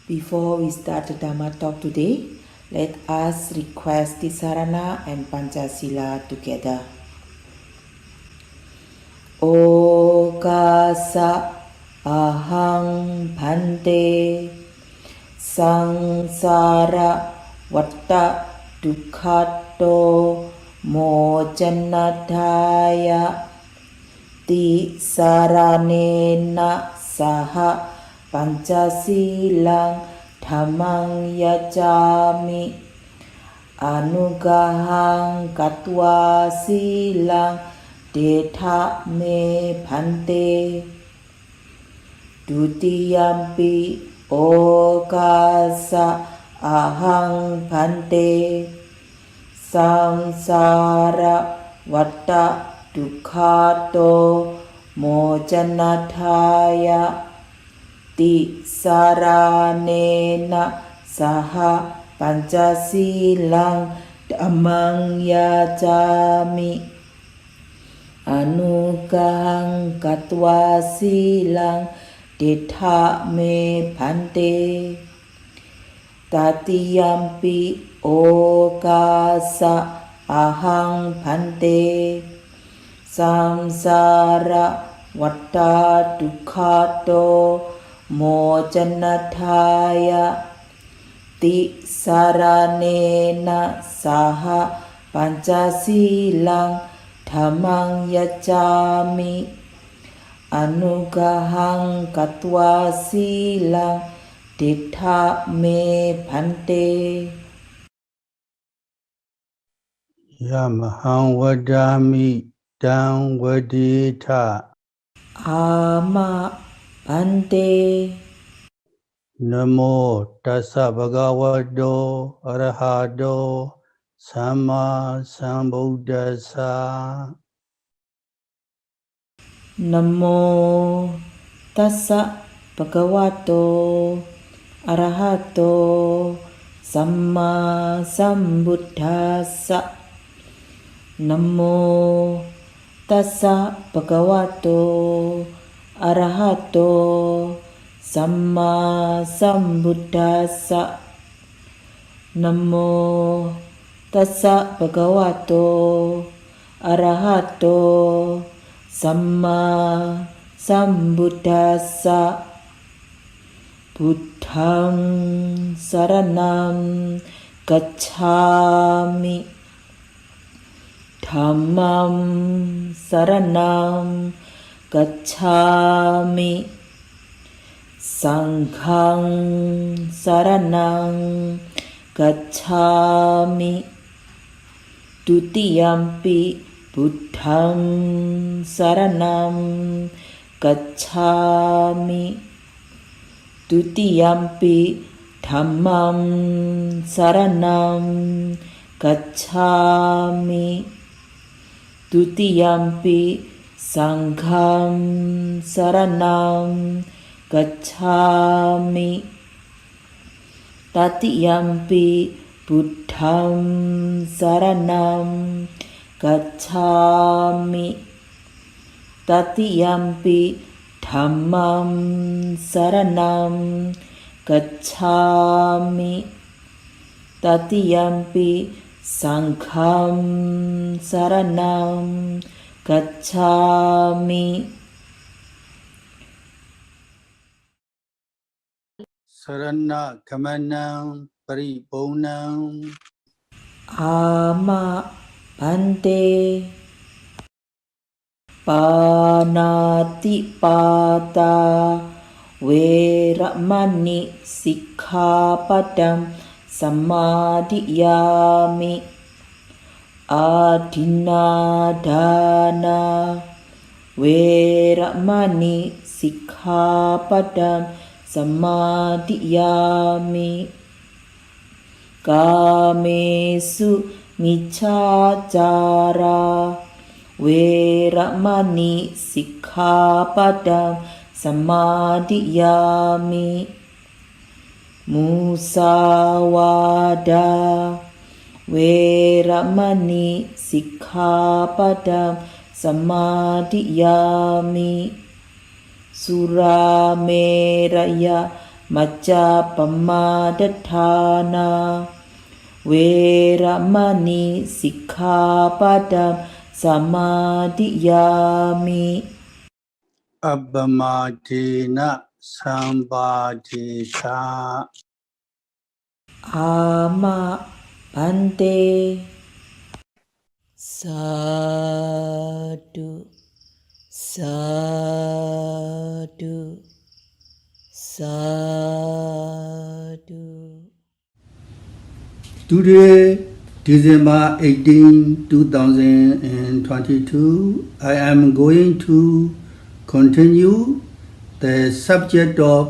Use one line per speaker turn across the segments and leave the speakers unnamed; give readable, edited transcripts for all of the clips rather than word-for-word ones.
Before we start the Dhamma talk today, let us request Tisarana and Pancasila together. Okasa ahang bhante sangsara vatta dukkhato mojanadhaya tisaranena saha Pancasilang dhammang yacami anugahang katwa silang detha me bhante dutiyampi okasa ahang bhante samsara vatta dukkhato mojanadhaya tisaranena saha Pancasilang dhammang yacami anugahang katwa silang detha me bhante tatiyampi okasa ahang bhante samsara vatta dukkhato mojanadhaya tisaranena saha Pancasilang dhammang yacami anugahang katwa silang detha me bhante
Yamahang vadami dang vadita
ama bhante
Namo tassa bhagavato arahato samma sambuddhassa
Namo tassa bhagavato arahato samma sambuddhassa. Namo tassa bhagavato arahato samma sambuddhassa. Namo tassa bhagavato arahato samma sambuddhassa. Buddhang saranam gacchami dhammam saranam gacchami sanghang saranam gacchami dutiyampi buddhang saranam gacchami dutiyampi dhammam saranam gacchami dutiyampi sangham saranam gacchami tatiyampi buddham saranam gacchami tatiyampi dhammam saranam gacchami tatiyampi sangham saranam gacchami.
sarana kamanang paripurnam
ama bhante panati pata veramani sikkhapadam samadhiyami adinadana veramani sikkhapadam samadhiyami kamesu miccacara veramani sikkhapadam samadhiyami musawada veramani sikkhapadam samadhiyami surameraya มัจจาปมาดทานาเวระมณีสิกขาปะทังสมาธิยามิ
Abbamadena Sambadhisha
อามะพันเตสาธุสาธุสาธุ
Today, December 18, 2022, I am going to continue the subject of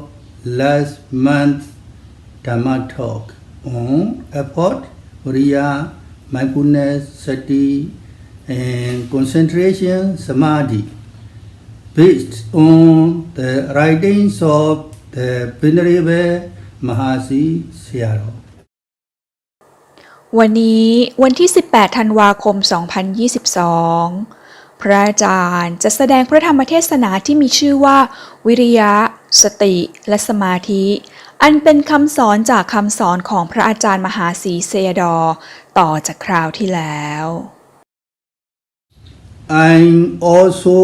last month's Dhamma talk on effort, Vïriya, mindfulness, Sati, and concentration, Samādhi, based on the writings of the Venerable Mahasi Sayadaw.
วันนี้วันที่ 18 ธันวาคม 2022 พระอาจารย์จะแสดงพระธรรมเทศนาที่มีชื่อว่าวิริยะ สติ และสมาธิ อันเป็นคำสอนจากคำสอนของพระอาจารย์มหาศรีเซยดอต่อจากคราวที่แล้ว
I also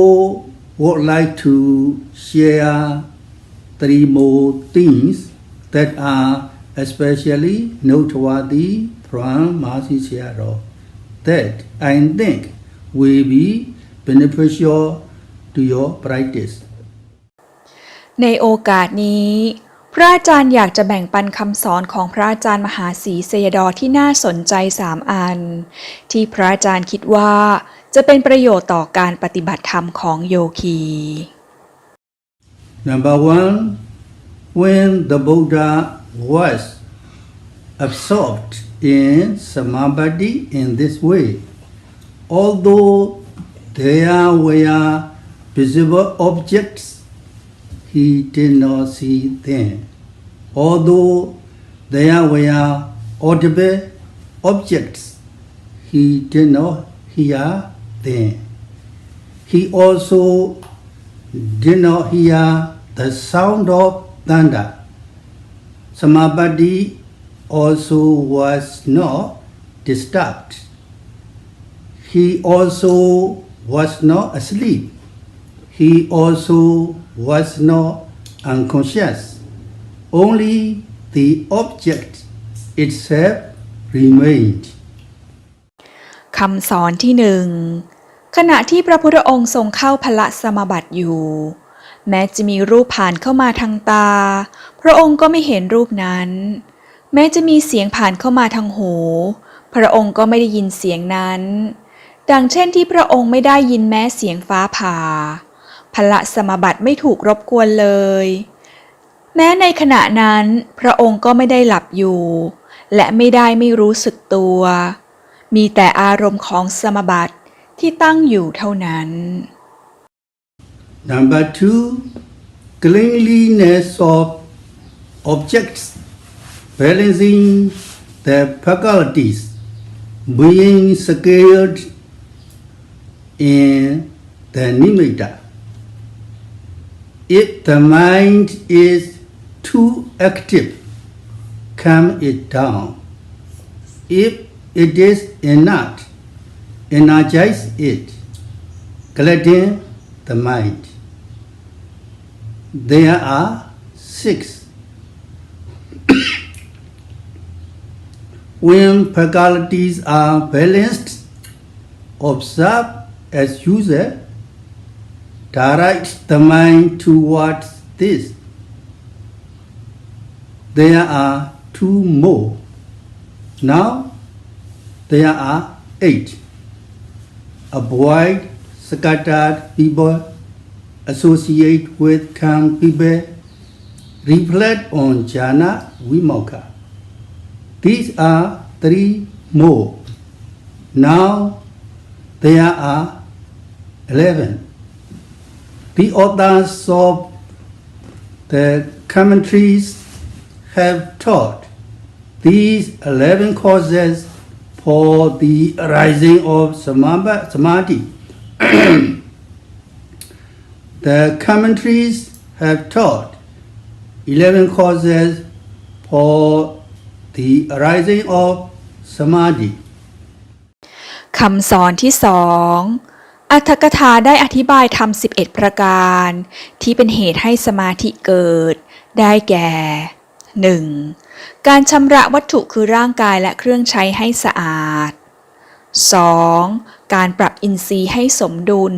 would like to share 3 more things that are especially noteworthy from Mahasi Sayadaw that I think will be beneficial to your practice.
ในโอกาสนี้ พระอาจารย์อยากจะแบ่งปันคำสอนของพระอาจารย์มหาศรีเซยดอที่น่าสนใจ3 อันที่พระอาจารย์คิดว่าจะเป็นประโยชน์ต่อการปฏิบัติธรรมของโยคี
Number 1, when the Buddha was absorbed in Samādhi in this way, although there were visible objects, he did not see them. Although there were audible objects, he did not hear them. He also did not hear the sound of thunder. Samādhi also was not disturbed. He also was not asleep. He also was not unconscious. Only the object itself remained.
คำสอนที่1 ขณะที่พระพุทธองค์ทรงเข้าพละสมาบัติอยู่ แม้จะมีรูปผ่านเข้ามาทางตา พระองค์ก็ไม่เห็นรูปนั้น แม้จะมีเสียงผ่านเข้ามาทางหู พระองค์ก็ไม่ได้ยินเสียงนั้น ดังเช่นที่พระองค์ไม่ได้ยินแม้เสียงฟ้าผ่า พละสมาบัติไม่ถูกรบกวนเลย แม้ในขณะนั้นพระองค์ก็ไม่ได้หลับอยู่ และไม่ได้ไม่รู้สึกตัว มีแต่อารมณ์ของสมาบัติที่ตั้งอยู่เท่านั้น
Number 2, cleanliness of objects, balancing the faculties, being scaled in the nimitta. If the mind is too active, calm it down. If it is inert, energize it, gladden the mind. There are 6. When faculties are balanced, observe as usual, direct the mind towards this. There are 2 more. Now there are 8. Avoid scattered people, associate with calm people, reflect on jhana vimokkha. These are 3 more. Now there are 11. The authors of the commentaries have taught these 11 causes for the arising of Samādhi. The commentaries have taught 11 causes for the arising of Samādhi.
คำสอนที่สองอรรถกถาได้อธิบายธรรม11 ประการที่เป็นเหตุให้สมาธิเกิดได้แก่ 1. การชำระวัตถุคือร่างกายและเครื่องใช้ให้สะอาด 2. การปรับอินทรีย์ให้สมดุล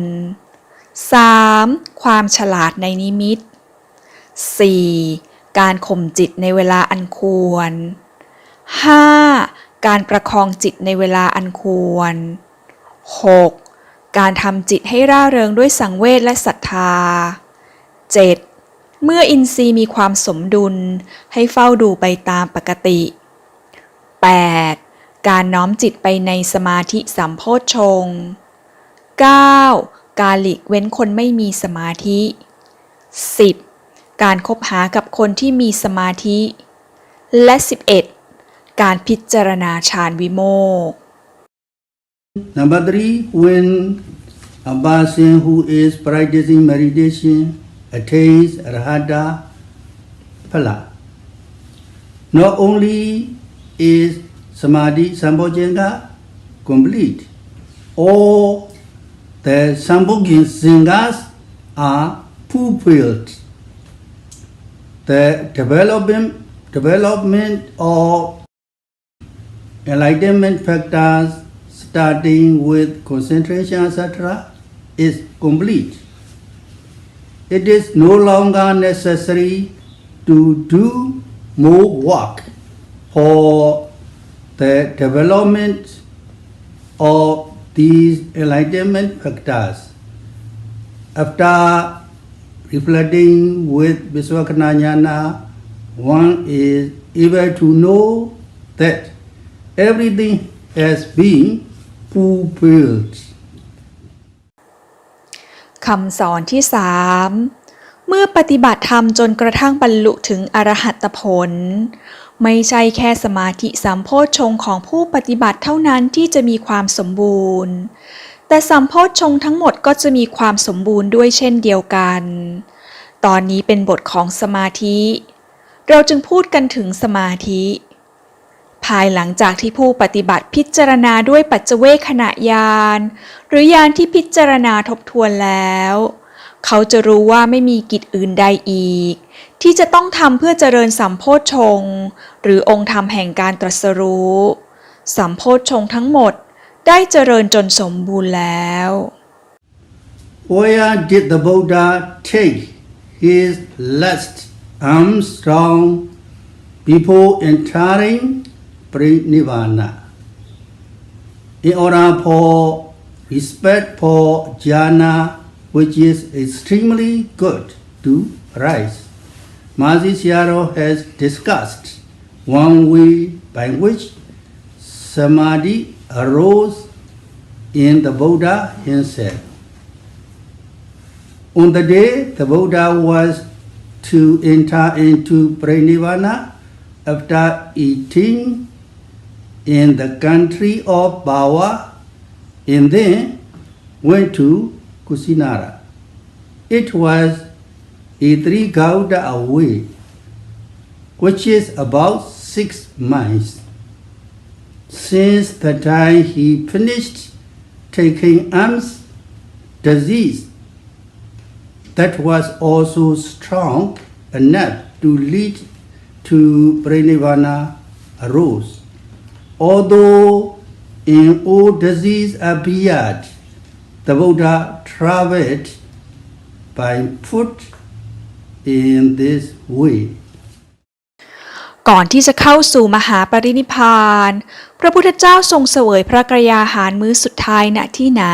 3. ความฉลาดในนิมิต 4. การข่มจิตในเวลาอันควร 5. การประคองจิตในเวลาอันควร 6. การทำจิตให้ร่าเริงด้วยสังเวชและศรัทธา 7. เมื่ออินทรีย์มีความสมดุลให้เฝ้าดูไปตามปกติ 8. การน้อมจิตไปในสมาธิสัมโพชฌงค์ 9. การหลีกเว้นคนไม่มีสมาธิ 10. การคบหากับคนที่มีสมาธิ และ 11. การพิจารณาฌานวิโมกข์
Number 3, when a person who is practicing meditation attains Arhata Phala, not only is Samādhi Sambhojjhanga complete, all the Sambhojjhangas are fulfilled. The development of enlightenment factors starting with concentration, etc., is complete. It is no longer necessary to do more work for the development of these enlightenment factors. After reflecting with Vishwakhanayana, one is able to know that everything has been fulfilled.
คำสอนที่สามเมื่อปฏิบัติธรรมจนกระทั่งบรรลุถึงอรหัตผลไม่ใช่แค่สมาธิสัมโพชฌงค์ของผู้ปฏิบัติเท่านั้นที่จะมีความสมบูรณ์แต่สัมโพชฌงค์ทั้งหมดก็จะมีความสมบูรณ์ด้วยเช่นเดียวกันตอนนี้เป็นบทของสมาธิเราจึงพูดกันถึงสมาธิภายหลังจากที่ผู้ปฏิบัติพิจารณาด้วยปัจจเวคขณะญาณหรือญาณที่พิจารณาทบทวนแล้วเขาจะรู้ว่าไม่มีกิจอื่นใดอีกที่จะต้องทำเพื่อเจริญสัมโพชฌงค์หรือองค์ธรรมแห่งการตรัสรู้สัมโพชฌงค์ทั้งหมดได้เจริญจนสมบูรณ์แล้ว
Where did the Buddha take his last Armstrong before entering Nirvana? In order for respect for jhana, which is extremely good to rise, Mahasi Sayadaw has discussed one way by which Samādhi arose in the Buddha himself. On the day the Buddha was to enter into Nirvana after eating in the country of Bhava, and then went to Kusinara. It was a 3 Gauda away, which is about 6 miles. Since the time he finished taking alms, disease that was also strong enough to lead to Nirvana arose. Although in all disease appeared, the Buddha traveled by foot in this way.
ก่อนที่จะเข้าสู่มหาปรินิพพานพระพุทธเจ้าทรงเสวยพระกยาหารมื้อสุดท้ายณที่ไหน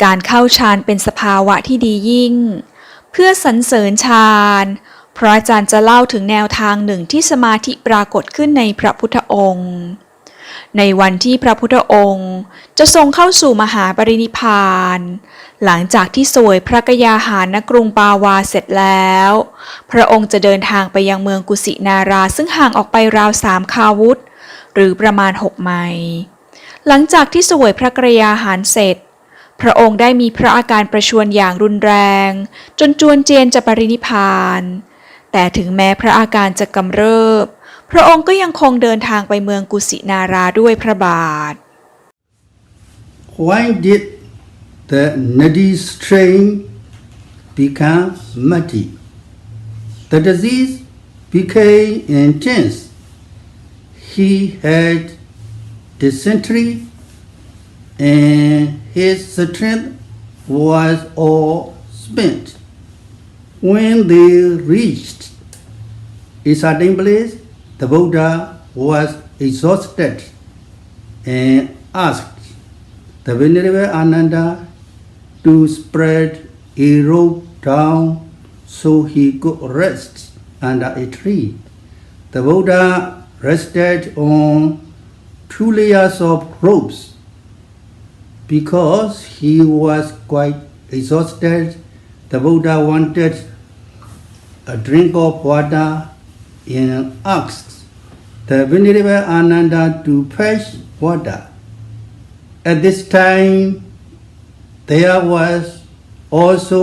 การเข้าฌานเป็นสภาวะที่ดียิ่งเพื่อสรรเสริญฌานพระอาจารย์จะเล่าถึงแนวทางหนึ่งที่สมาธิปรากฏขึ้นในพระพุทธองค์ในวันที่พระพุทธองค์จะทรงเข้าสู่มหาปรินิพพานหลังจากที่เสวยพระกยาหารณกรุงปาวาเสร็จแล้วพระองค์จะเดินทางไปยังเมืองกุสินาราซึ่งห่างออกไปราว3 คาวุธหรือประมาณ6 ไมล์หลังจากที่เสวยพระกยาหารเสร็จพระองค์ได้มีพระอาการประชวรอย่างรุนแรงจนจวนเจียนจะปรินิพพาน แต่ถึงแม้พระอาการจะกำเริบพระองค์ก็ยังคงเดินทางไปเมืองกุสินาราด้วยพระบาท
Why did the nadi strain become muddy? The disease became intense. He had dysentery and his strength was all spent. When they reached a certain place, the Buddha was exhausted and asked the Venerable Ananda to spread a rope down so he could rest under a tree. The Buddha rested on 2 layers of ropes. Because he was quite exhausted, the Buddha wanted a drink of water and asked the Venerable Ananda to fetch water. At this time, there was also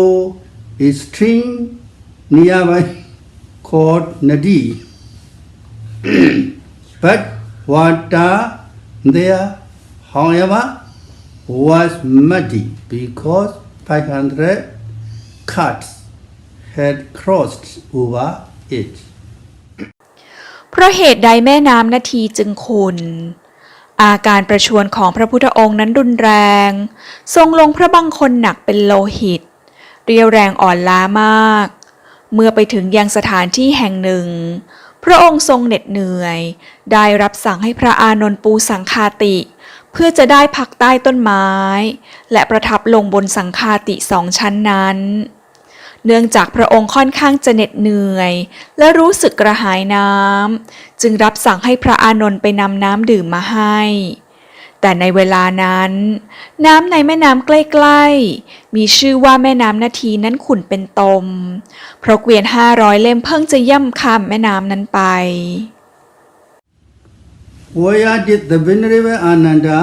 a stream nearby called Nadi. But water there, however, was muddy because 500 carts had crossed over it.
เพราะเหตุใดแม่น้ำนาทีจึงขุ่นอาการประชวรของพระพุทธองค์นั้นรุนแรงทรงลงพระบังคลหนักเป็นโลหิตเรียวแรงอ่อนล้ามากเมื่อไปถึงยังสถานที่แห่งหนึ่งพระองค์ทรงเหน็ดเหนื่อยได้รับสั่งให้พระอานนท์ปูสังฆาติเพื่อจะได้พักใต้ต้นไม้และประทับลงบนสังฆาติ2 ชั้นนั้นเนื่องจากพระองค์ค่อนข้างจะเหน็ดเหนื่อยและรู้สึกกระหายน้ำจึงรับสั่งให้พระอานนท์ไปนำน้ำดื่มมาให้แต่ในเวลานั้นน้ำในแม่น้ำใกล้ๆมีชื่อว่าแม่น้ำนาทีนั้นขุ่นเป็นตมเพราะเกวียน500 เล่มเพิ่งจะย่ำข้ามแม่น้ำนั้นไป
Where did the Venerable Ananda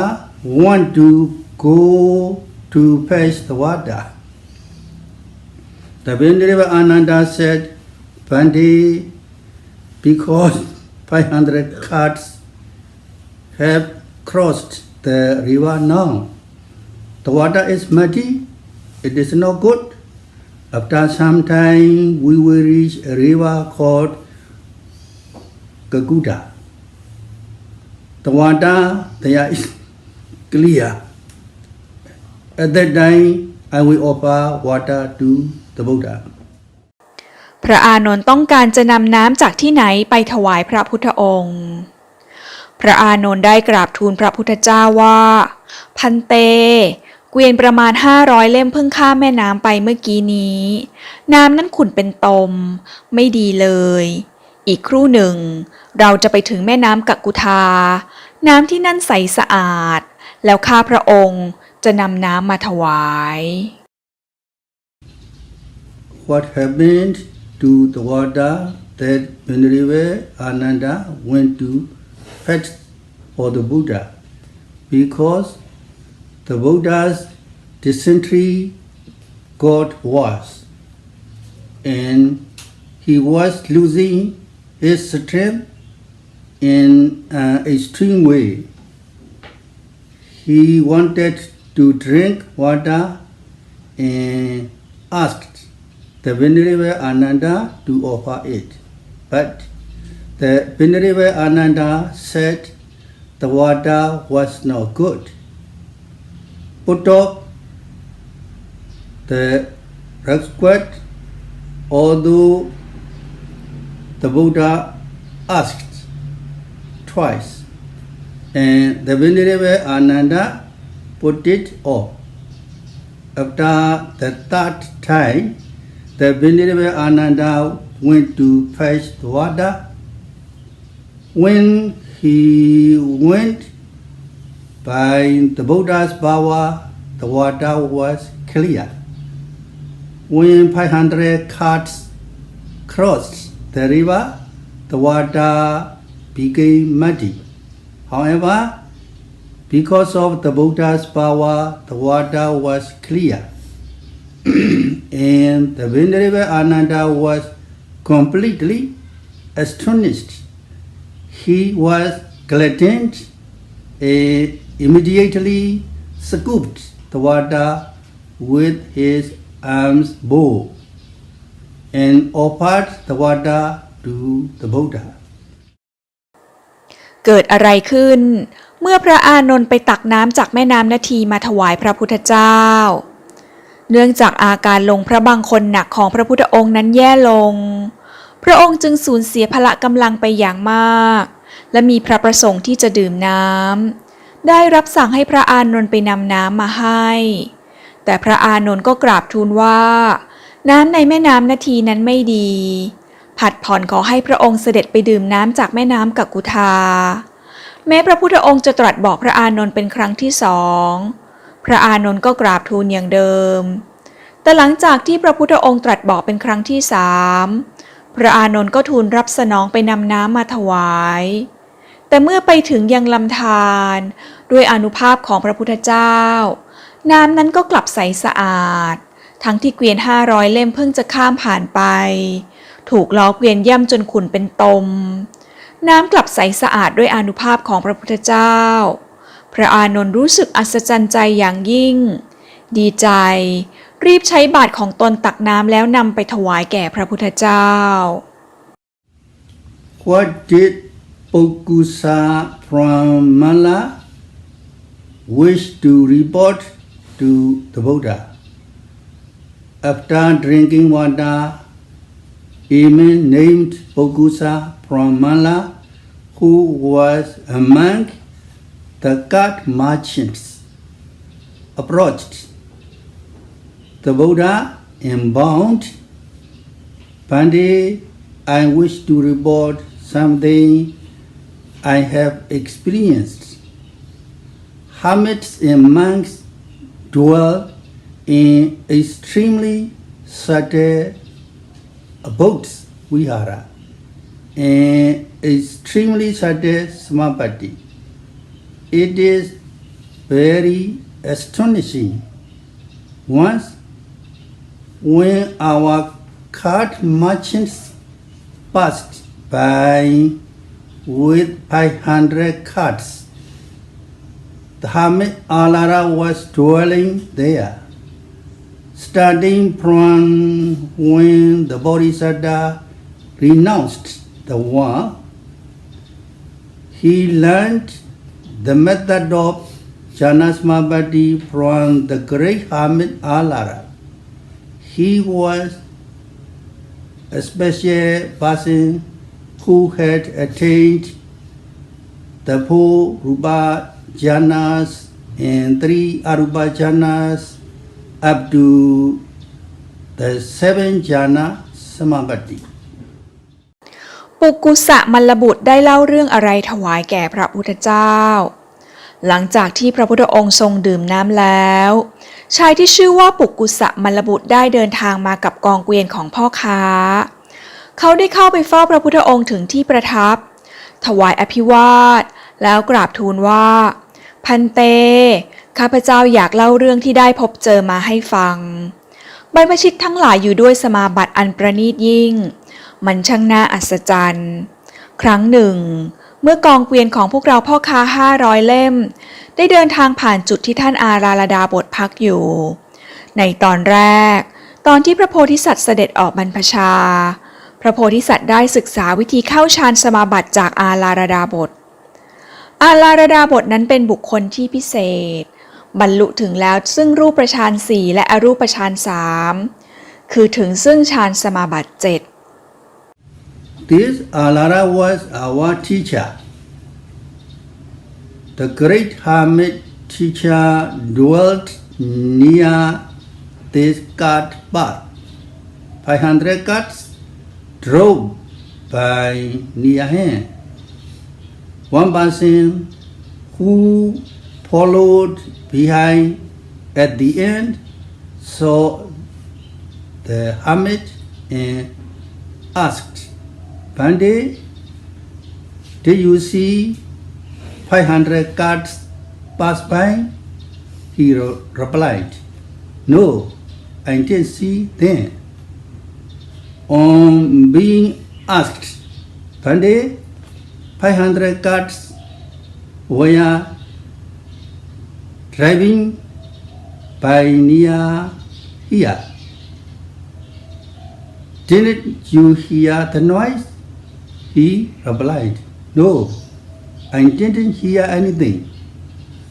want to go to fetch the water? The Venerable Ananda said, Bhante, because 500 carts have crossed the river now. The water is muddy, it is not good. After some time, we will reach a river called Gaguda. The water there is clear. At that time, I will offer water to the Buddha.
พระอานนท์ต้องการจะนำน้ำจากที่ไหนไปถวายพระพุทธองค์ พระอานนท์ได้กราบทูลพระพุทธเจ้าว่าพันเตเกวียนประมาณ500 เล่มเพิ่งข้ามแม่น้ำไปเมื่อกี้นี้น้ำนั้นขุ่นเป็นตมไม่ดีเลยอีกครู่หนึ่งเราจะไปถึงแม่น้ำกักกุทาน้ำที่นั่นใสสะอาดแล้วข้าพระองค์จะนำน้ำมาถวาย
What happened to the water that Venerable Ananda went to fetch for the Buddha? Because the Buddha's dysentery got worse and he was losing his strength in an extreme way. He wanted to drink water and asked the Venerable Ananda to offer it. But the Venerable Ananda said the water was not good. Put off the request, although the Buddha asked twice, and the Venerable Ananda put it off. After the 3rd time, the Venerable Ananda went to fetch the water. When he went by the Buddha's power, the water was clear. When 500 carts crossed the river, the water became muddy. However, because of the Buddha's power, the water was clear. And the Venerable Ananda was completely astonished. He was gladdened and immediately scooped the water with his arms bow and offered the water to the Buddha.
เกิดอะไรขึ้นเมื่อพระอานนท์ไปตักน้ำจากแม่น้ำนาทีมาถวายพระพุทธเจ้าเนื่องจากอาการลงพระบางคนหนักของพระพุทธองค์นั้นแย่ลงพระองค์จึงสูญเสียพละกำลังไปอย่างมากและมีพระประสงค์ที่จะดื่มน้ำได้รับสั่งให้พระอานนท์ไปนำน้ำมาให้แต่พระอานนท์ก็กราบทูลว่าน้ำในแม่น้ำนาทีนั้นไม่ดีผัดผ่อนขอให้พระองค์เสด็จไปดื่มน้ำจากแม่น้ำกักุธาแม้พระพุทธองค์จะตรัสบอกพระอานนท์เป็นครั้งที่สองพระอานนท์ก็กราบทูลอย่างเดิมแต่หลังจากที่พระพุทธองค์ตรัสบอกเป็นครั้งที่สามพระอานนท์ก็ทูลรับสนองไปนำน้ำมาถวายแต่เมื่อไปถึงยังลำธารด้วยอานุภาพของพระพุทธเจ้าน้ำนั้นก็กลับใสสะอาดทั้งที่เกวียน500 เล่มเพิ่งจะข้ามผ่านไปถูกล้อเกวียนย่ำจนขุ่นเป็นตมน้ำกลับใสสะอาดด้วยอานุภาพของพระพุทธเจ้าพระอานนท์รู้สึกอัศจรรย์ใจอย่างยิ่งดีใจรีบใช้บาตรของตนตักน้ำแล้วนำไปถวายแก่พระพุทธเจ้า
What did Pokusa Pramala wish to report to the Buddha? After drinking water, a man named Pokusa Pramala, who was among the cart merchants, approached the Buddha and bowed. Pandey, I wish to report something I have experienced. Hermits and monks dwell in extremely certain abodes, Vïriya, and extremely certain Samādhi. It is very astonishing. Once, when our cart merchants passed by with 500 carts, the hermit Alara was dwelling there. Starting from when the Bodhisattva renounced the world, he learned the method of Samādhi from the great hermit Alara. He was a special person who had attained the 4 Rupa Jhanas and 3 Arupa Jhanas up to the 7 Jhana Samādhi.
ปุกุสะมัลลบุตรได้เล่าเรื่องอะไรถวายแก่พระพุทธเจ้าหลังจากที่พระพุทธองค์ทรงดื่มน้ำแล้วชายที่ชื่อว่าปุกุสะมัลลบุตรได้เดินทางมากับกองเกวียนของพ่อค้าเขาได้เข้าไปเฝ้าพระพุทธองค์ถึงที่ประทับถวายอภิวาทแล้วกราบทูลว่าพันเตข้าพเจ้าอยากเล่าเรื่องที่ได้พบเจอมาให้ฟังบรรพชิตทั้งหลายอยู่ด้วยสมาบัติอันประณีตยิ่งมันช่างน่าอัศจรรย์ครั้งหนึ่งเมื่อกองเกวียนของพวกเราพ่อค้า500 เล่มได้เดินทางผ่านจุดที่ท่านอาราลดาบทพักอยู่ในตอนแรกตอนที่พระโพธิสัตว์เสด็จออกบรรพชาพระโพธิสัตว์ได้ศึกษาวิธีเข้าฌานสมาบัติจากอาราลดาบทนั้นเป็นบุคคลที่พิเศษบรรลุถึงแล้วซึ่งรูปฌาน 4และอรูปฌาน 3คือถึงซึ่งฌานสมาบัติ
This Alara was our teacher. The great hermit teacher dwelt near this cart path. 500 carts drove by near him. One person who followed behind at the end saw the hermit and asked, Pandey, did you see 500 carts pass by? He replied, No, I didn't see them. On being asked, Pandey, 500 carts were driving by near here. Didn't you hear the noise? He replied, No, I didn't hear anything.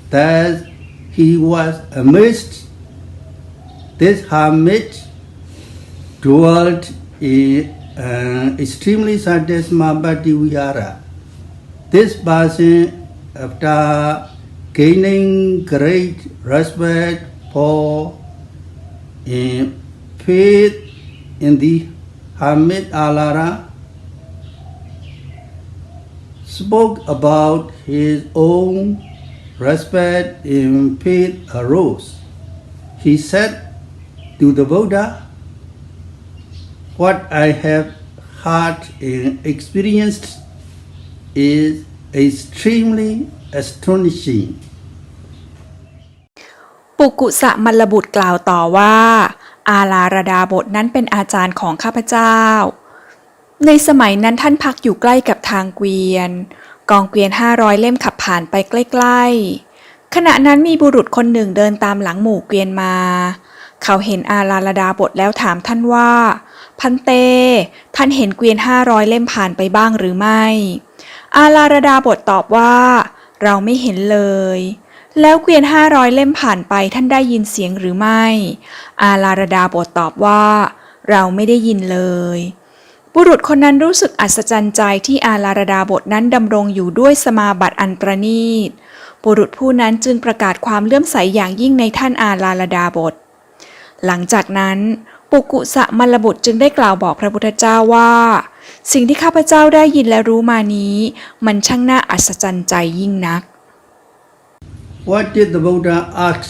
Thus he was amazed. This hermit dwelt in an extremely sadness Samādhi Vïriya. This person, after gaining great respect for and faith in the hermit Alara, spoke about his own respect and faith arose. He said to the Buddha, What I have heard and experienced is extremely astonishing.
ปุกุสะมัลลบุตรกล่าวต่อว่า อาลาระดาบทนั้นเป็นอาจารย์ของข้าพเจ้า ในสมัยนั้นท่านพักอยู่ใกล้กับทางเกวียน กองเกวียน500 เล่มขับผ่านไปใกล้ๆ ขณะนั้นมีบุรุษคนหนึ่งเดินตามหลังหมู่เกวียนมา เขาเห็นอาลาระดาบทแล้วถามท่านว่า พันเต ท่านเห็นเกวียน500 เล่มผ่านไปบ้างหรือไม่ อาลาระดาบทตอบว่า เราไม่เห็นเลย แล้วเกวียน500 เล่มผ่านไปท่านได้ยินเสียงหรือไม่ อาลาระดาบทตอบว่า เราไม่ได้ยินเลย บุรุษคนนั้นรู้สึกอัศจรรย์ใจที่อาลาระดาบทนั้นดำรงอยู่ด้วยสมาบัติอันประณีต บุรุษผู้นั้นจึงประกาศความเลื่อมใสอย่างยิ่งในท่านอาลาระดาบท หลังจากนั้นปุกุสะมัลลบุตรจึงได้กล่าวบอกพระพุทธเจ้าว่า สิ่งที่ข้าพเจ้าได้ยินและรู้มานี้มันช่างน่าอัศจรรย์ใจยิ่งนัก
What did the Buddha ask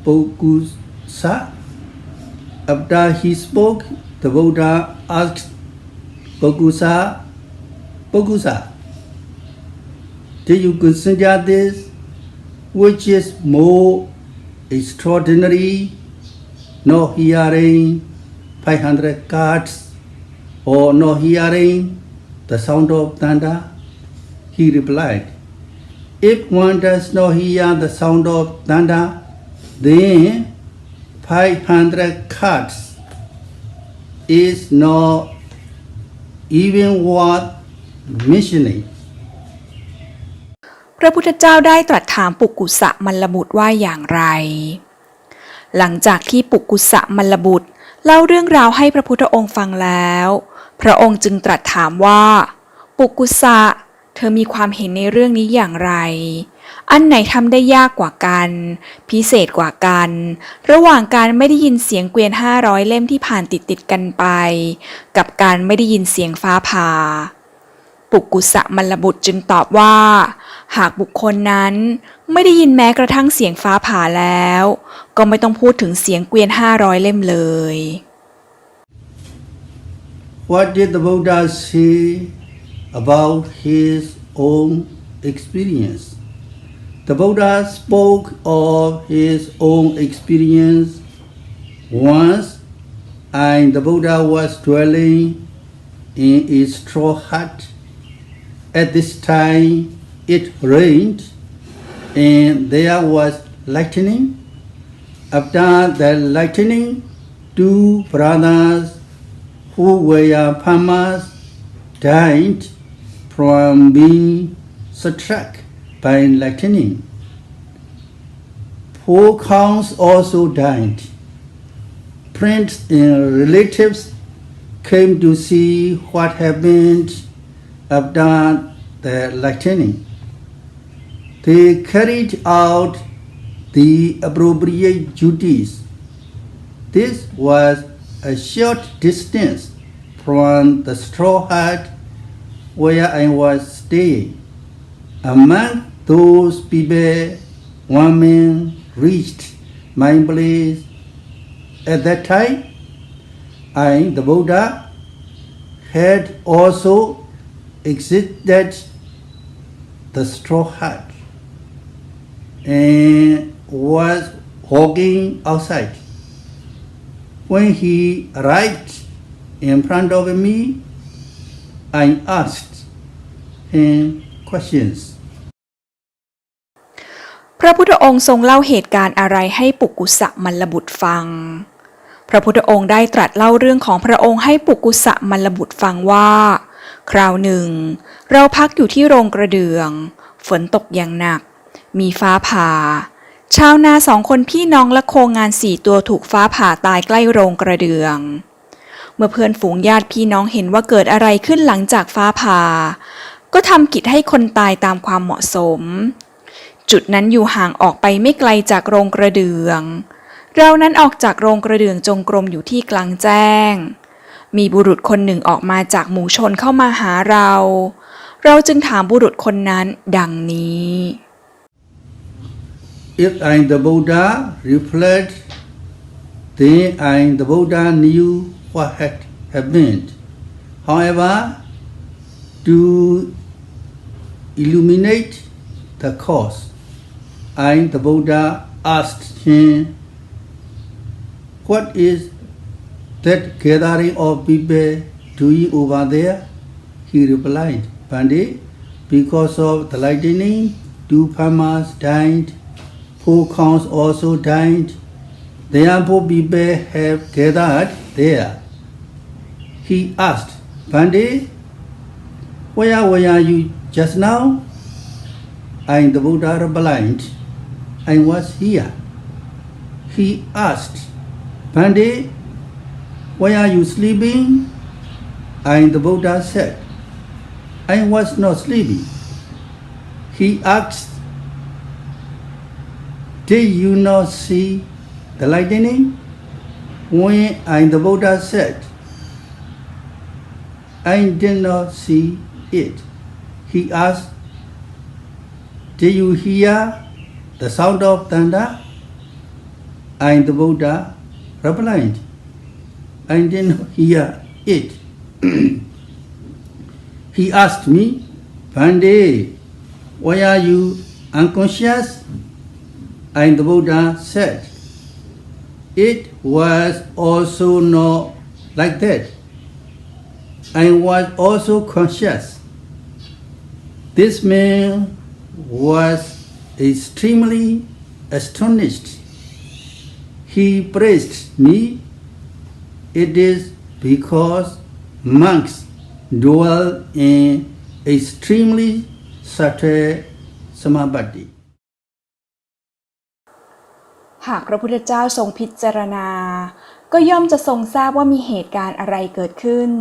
Pukusa? After he spoke, the Buddha asked Pukusa, did you consider this, which is more extraordinary, no hearing 500 cards, or no hearing the sound of thunder? He replied, If one does not hear the sound of thunder, then 500 cards is not even worth mentioning.
พระพุทธเจ้าได้ตรัสถามปุกุสะมัลลบุตรว่าอย่างไร หลังจากที่ปุกุสะมัลลบุตรเล่าเรื่องราวให้พระพุทธองค์ฟังแล้ว พระองค์จึงตรัสถามว่า ปุกุสะเธอมีความเห็นในเรื่องนี้อย่างไร อันไหนทำได้ยากกว่ากัน พิเศษกว่ากัน ระหว่างการไม่ได้ยินเสียงเกวียน500 เล่มที่ผ่านติดกันไป กับการไม่ได้ยินเสียงฟ้าผ่า ปุกุสะมัลลบุตรจึงตอบว่า หากบุคคลนั้นไม่ได้ยินแม้กระทั่งเสียงฟ้าผ่าแล้ว ก็ไม่ต้องพูดถึงเสียงเกวียน500 เล่มเลย
What did the Buddha say about his own experience? The Buddha spoke of his own experience once, and the Buddha was dwelling in a straw hut. At this time, it rained, and there was lightning. After the lightning, two brothers who were farmers died from being struck by lightning. Poor cows also died. Friends and relatives came to see what happened after the lightning. They carried out the appropriate duties. This was a short distance from the straw hut where I was staying. Among those people, one man reached my place. At that time, I, the Buddha, had also exited the straw hut and was walking outside. When he arrived in front of me. I asked him questions.
พระพุทธองค์ทรงเล่าเหตุการณ์อะไรให้ปุกุสะมัลลบุตรฟัง พระพุทธองค์ได้ตรัสเล่าเรื่องของพระองค์ให้ปุกุสะมัลลบุตรฟังว่า คราวหนึ่งเราพักอยู่ที่โรงกระเดื่องฝนตกอย่างหนักมีฟ้าผ่าชาวนา2 คนพี่น้องและโคงาน4 ตัวถูกฟ้าผ่าตายใกล้โรงกระเดื่องเมื่อเพื่อนฝูงญาติพี่น้องเห็นว่าเกิดอะไรขึ้นหลังจากฟ้าผ่าก็ทำกิจให้คนตายตามความเหมาะสมจุดนั้นอยู่ห่างออกไปไม่ไกลจากโรงกระเดื่องเรานั้นออกจากโรงกระเดื่องจงกรมอยู่ที่กลางแจ้งมีบุรุษคนหนึ่งออกมาจากหมู่ชนเข้ามาหาเราจึงถามบุรุษคนนั้นดังนี้
If I the Buddha replied, then I the Buddha knew what had happened. However, to illuminate the cause, I the Buddha asked him, what is that gathering of people doing over there? He replied, Pandit, because of the lightning, 2 farmers died, 4 cows also died. Therefore people have gathered there. He asked, Pandit, where were you just now? I the Buddha replied, I was here. He asked, Pandit, why are you sleeping? I the Buddha said, I was not sleeping. He asked, did you not see the lightning? When I the Buddha said, I did not see it. He asked, did you hear the sound of thunder? I the Buddha replied, I did not hear it. He asked me, Pandit, why are you unconscious? I the Buddha said, it was also not like that. I was also conscious. This man was extremely astonished. He praised me. It is because monks dwell in extremely subtle Samādhi.
หากพระพุทธเจ้าทรงพิจารณาก็ย่อมจะทรงทราบว่ามีเหตุการณ์อะไรเกิดขึ้น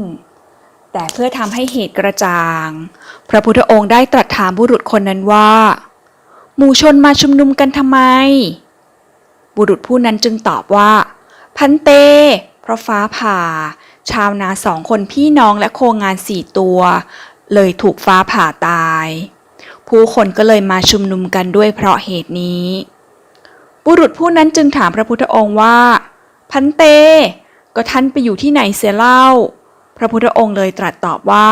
แต่เพื่อทำให้เหตุกระจ่างพระพุทธองค์ได้ตรัสถามบุรุษคนนั้นว่าหมู่ชนมาชุมนุมกันทำไมบุรุษผู้นั้นจึงตอบว่าพันเตเพราะฟ้าผ่าชาวนา2 คนพี่น้องและโคงาน4 ตัวเลยถูกฟ้าผ่าตายผู้คนก็เลยมาชุมนุมกันด้วยเพราะเหตุนี้บุรุษผู้นั้นจึงถามพระพุทธองค์ว่าพันเตก็ท่านไปอยู่ที่ไหนเสียเล่าพระพุทธองค์เลยตรัสตอบว่า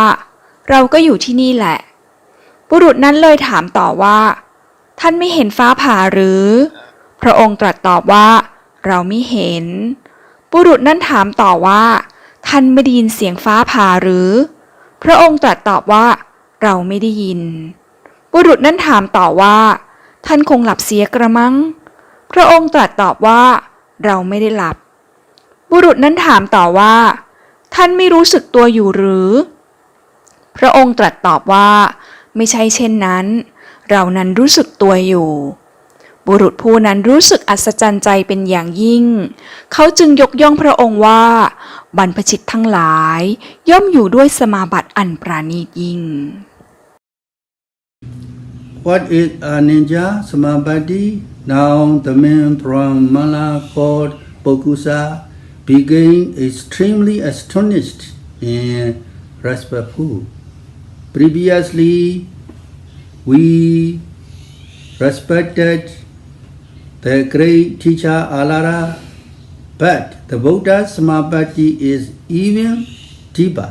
เราก็อยู่ที่นี่แหละบุรุษนั้นเลยถามต่อว่าท่านไม่เห็นฟ้าผ่าหรือพระองค์ตรัสตอบว่าเราไม่เห็นบุรุษนั้นถามต่อว่าท่านไม่ได้ยินเสียงฟ้าผ่าหรือพระองค์ตรัสตอบว่าเราไม่ได้ยินบุรุษนั้นถามต่อว่าท่านคงหลับเสียกระมังพระองค์ตรัสตอบว่าเราไม่ได้หลับบุรุษนั้นถามต่อว่าท่านไม่รู้สึกตัวอยู่หรือพระองค์ตรัสตอบว่าไม่ใช่เช่นนั้นเรานั้นรู้สึกตัวอยู่บุรุษผู้นั้นรู้สึกอัศจรรย์ใจเป็นอย่างยิ่งเขาจึงยกย่องพระองค์ว่าบรรพชิตทั้งหลายย่อมอยู่ด้วยสมาบัติอันปราณีตยิ่ง
What is a ninja Samādhi? Now the man from Mala called Pokusa became extremely astonished and respectful. Previously, we respected the great teacher Alara, but the Buddha's Samādhi is even deeper.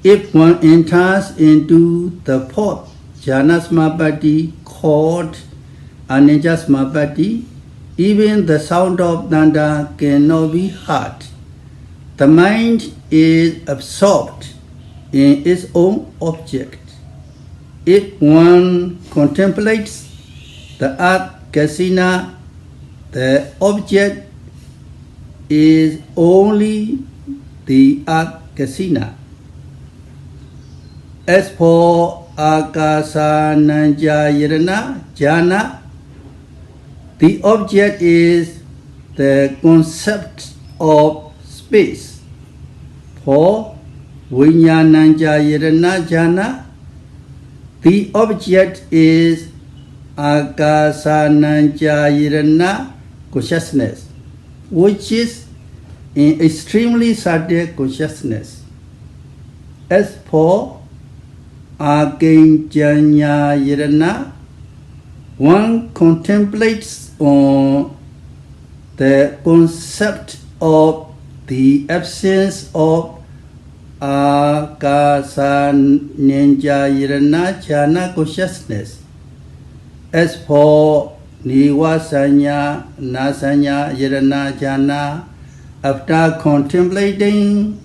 If one enters into the 4th jhana Samādhi called Anicca Samādhi, even the sound of thunder cannot be heard. The mind is absorbed in its own object. If one contemplates the earth kasina, the object is only the earth kasina. As for akasananjayirana jhana, the object is the concept of space. For vinyananjayirana jhana, the object is akasananjayirana consciousness, which is an extremely subtle consciousness. As for akinjanyayirana, one contemplates on the concept of the absence of akasananjayirana jhana consciousness. As for nivasanya nasanya yirana jhana, after contemplating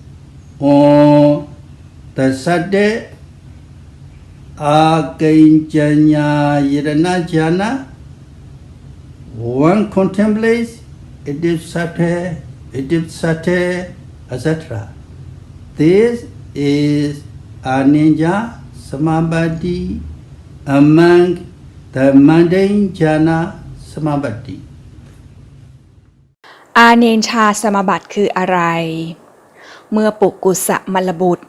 on the subtle akinjanyayirana jhana, one contemplates it is subtle, etc. This is aninja samādhi among the mundane jhana samādhi.
อาเนนชาสมาบัติคืออะไร เมื่อปุกกุสะมลบุตร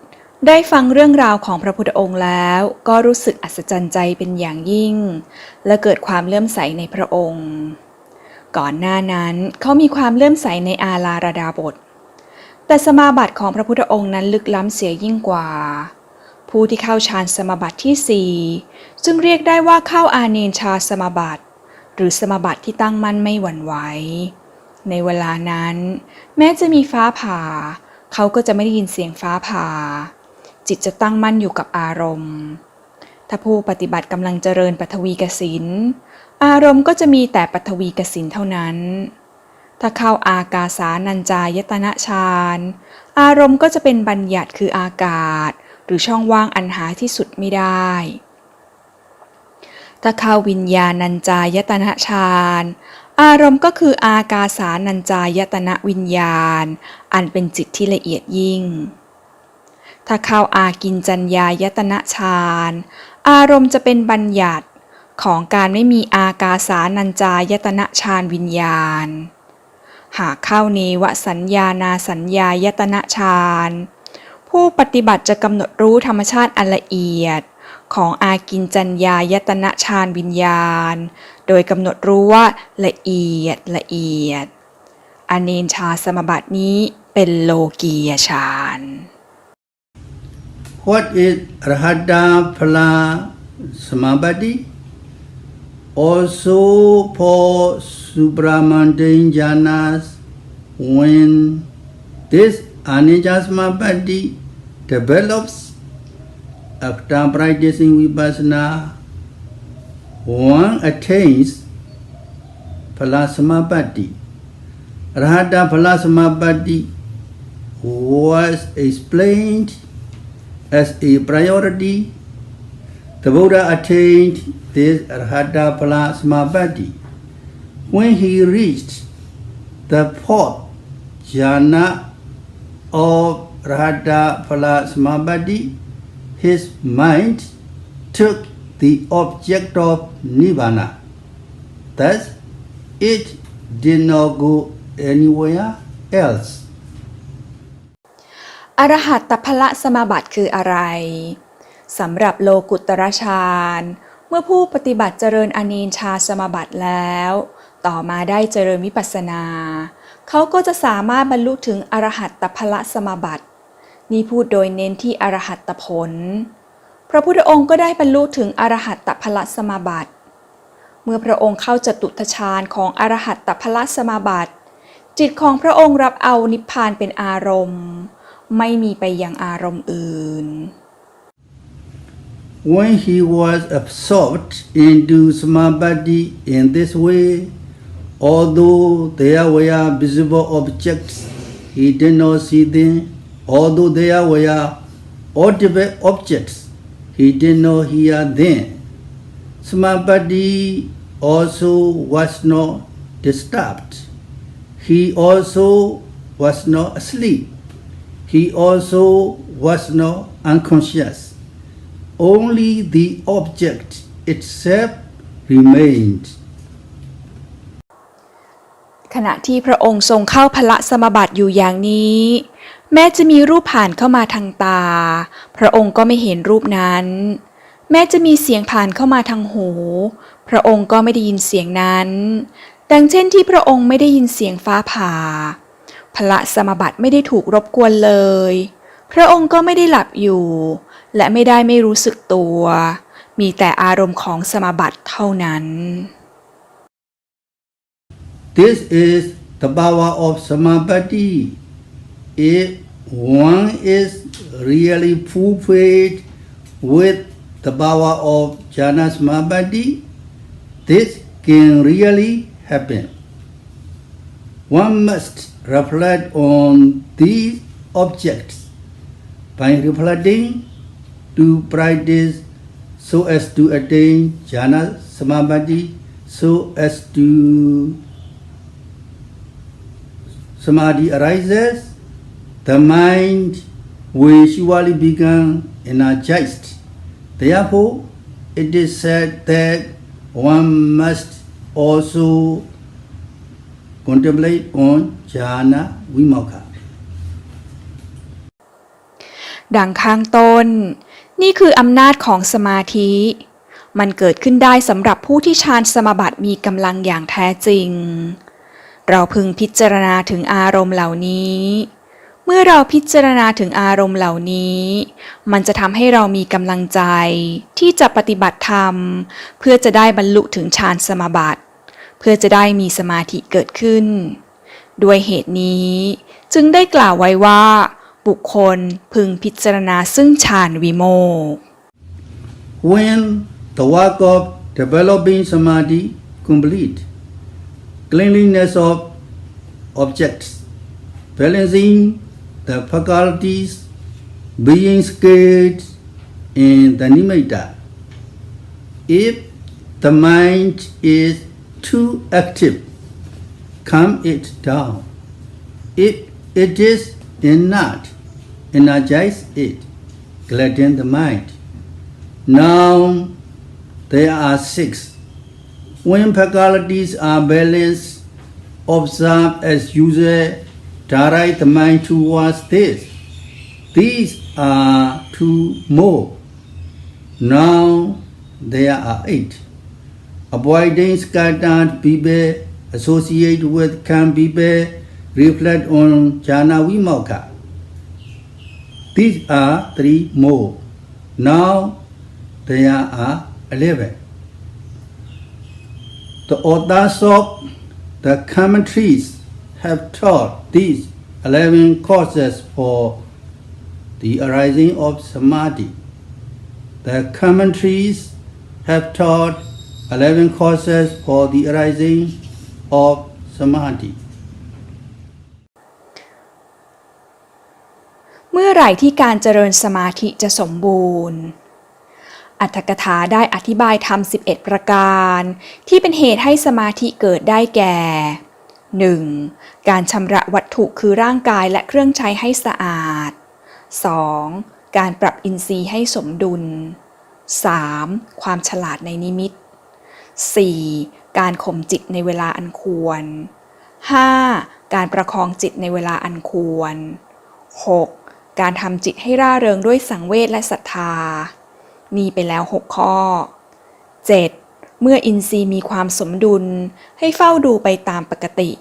ได้ฟังเรื่องราวของพระพุทธองค์แล้วก็รู้สึกอัศจรรย์ใจเป็นอย่างยิ่งและเกิดความเลื่อมใสในพระองค์ ก่อนหน้านั้นเขามีความเลื่อมใสในอาลาระดาบทแต่สมาบัติของพระพุทธองค์นั้นลึกล้ำเสียยิ่งกว่าผู้ที่เข้าฌานสมาบัติที่ 4ซึ่งเรียกได้ว่าเข้าอาเนนชาสมาบัติหรือสมาบัติที่ตั้งมั่นไม่หวั่นไหวในเวลานั้นแม้จะมีฟ้าผ่าเขาก็จะไม่ได้ยินเสียงฟ้าผ่าจิตจะตั้งมั่นอยู่กับอารมณ์ถ้าผู้ปฏิบัติกำลังเจริญปฐวีกสินอารมณ์ก็จะมีแต่ปฐวีกสินเท่านั้นถ้าเข้าอากาสานัญจายตนะฌานอารมณ์ก็จะเป็นบัญญัติคืออากาศหรือช่องว่างอันหาที่สุดไม่ได้ถ้าเข้าวิญญาณัญจายตนะฌานอารมณ์ก็คืออากาสานัญจายตนะวิญญาณอันเป็นจิตที่ละเอียดยิ่งถ้าเข้าอากิญจัญญายตนะฌานอารมณ์จะเป็นบัญญัติของการไม่มีอากาสานัญจายตนะฌานวิญญาณหากเข้าเนวสัญญานาสัญญายตนะฌานผู้ปฏิบัติจะกำหนดรู้ธรรมชาติอันละเอียดของอากิญจัญญายตนะฌานวิญญาณโดยกำหนดรู้ว่าละเอียดอเนนชาสมาบัตินี้เป็นโลกียฌาน
What is rahata phala samādhi? Also for supramundane jhanas, when this anicca samādhi develops after practicing vipassana, one attains phala samādhi. Rahata phala samādhi was explained as a priority. The Buddha attained this rahata phala samādhi when he reached the fourth jhana of rahata phala samādhi. His mind took the object of nibbana. Thus, it did not go anywhere else.
อรหัตตพละสมาบัติคืออะไรสำหรับโลกุตตรฌานเมื่อผู้ปฏิบัติเจริญอเนนชาสมาบัติแล้วต่อมาได้เจริญวิปัสสนาเขาก็จะสามารถบรรลุถึงอรหัตตพละสมาบัตินี่พูดโดยเน้นที่อรหัตตผลพระพุทธองค์ก็ได้บรรลุถึงอรหัตตพละสมาบัติเมื่อพระองค์เข้าจตุตฌานของอรหัตตพละสมาบัติจิตของพระองค์รับเอานิพพานเป็นอารมณ์ไม่มีไปยังอารมณ์อื่น
When he was absorbed into Samādhi in this way, although there were visible objects, he did not see them although there were audible objects he did not hear them. Samādhi also was not disturbed. He also was not asleep. He also was not unconscious. Only the object itself remained.
ขณะที่พระองค์ทรงเข้าพละสมาบัติอยู่อย่างนี้ แม้จะมีรูปผ่านเข้ามาทางตา พระองค์ก็ไม่เห็นรูปนั้น แม้จะมีเสียงผ่านเข้ามาทางหู พระองค์ก็ไม่ได้ยินเสียงนั้นดังเช่นที่พระองค์ไม่ได้ยินเสียงฟ้าผ่าพละสมาบัติไม่ได้ถูกรบกวนเลย พระองค์ก็ไม่ได้หลับอยู่ และไม่รู้สึกตัว มีแต่อารมณ์ของสมาบัติเท่านั้น
This is the power of Samādhi. If one is really fulfilled with the power of jhana Samādhi, this can really happen. One must reflect on these objects by reflecting to practice so as to attain jhana Samādhi, so as to Samādhi arises, the mind will surely become energized. Therefore, it is said that one must also contemplate on jhana vimukha.
ดังข้างต้น นี่คืออำนาจของสมาธิ มันเกิดขึ้นได้สำหรับผู้ที่ฌานสมาบัติมีกำลังอย่างแท้จริง เราพึงพิจารณาถึงอารมณ์เหล่านี้ เมื่อเราพิจารณาถึงอารมณ์เหล่านี้ มันจะทำให้เรามีกำลังใจที่จะปฏิบัติธรรมเพื่อจะได้บรรลุถึงฌานสมาบัติ เพื่อจะได้มีสมาธิเกิดขึ้น ด้วยเหตุนี้จึงได้กล่าวไว้ว่าบุคคลพึงพิจารณาซึ่งฌานวิโมกข์
When the work of developing Samādhi complete, cleanliness of objects, balancing the faculties, being skilled in the nimitta. If the mind is too active, calm it down. If it is inert, energize it, gladden the mind. Now there are 6. When faculties are balanced, observe as usual, direct the mind towards this. These are 2 more. Now there are 8. Avoiding scattered people, associate with calm people, reflect on jhana vimukha. These are 3 more. Now there are 11. The authors of the commentaries have taught these 11 causes for the arising of Samādhi. The commentaries have taught 11 causes for the arising of Samādhi.
เมื่อไหร่ที่การเจริญสมาธิจะสมบูรณ์อรรถกถาได้อธิบายธรรม11 ประการที่เป็นเหตุให้สมาธิเกิดได้แก่ 1. การชำระวัตถุคือร่างกายและเครื่องใช้ให้สะอาด 2. การปรับอินทรีย์ให้สมดุล 3. ความฉลาดในนิมิต 4. การข่มจิตในเวลาอันควร 5. การประคองจิตในเวลาอันควร 6. การทำจิตให้ร่าเริงด้วยสังเวชและศรัทธามีไปแล้ว6 ข้อ 7. เมื่ออินทรีย์มีความสมดุลให้เฝ้าดูไปตามปกติ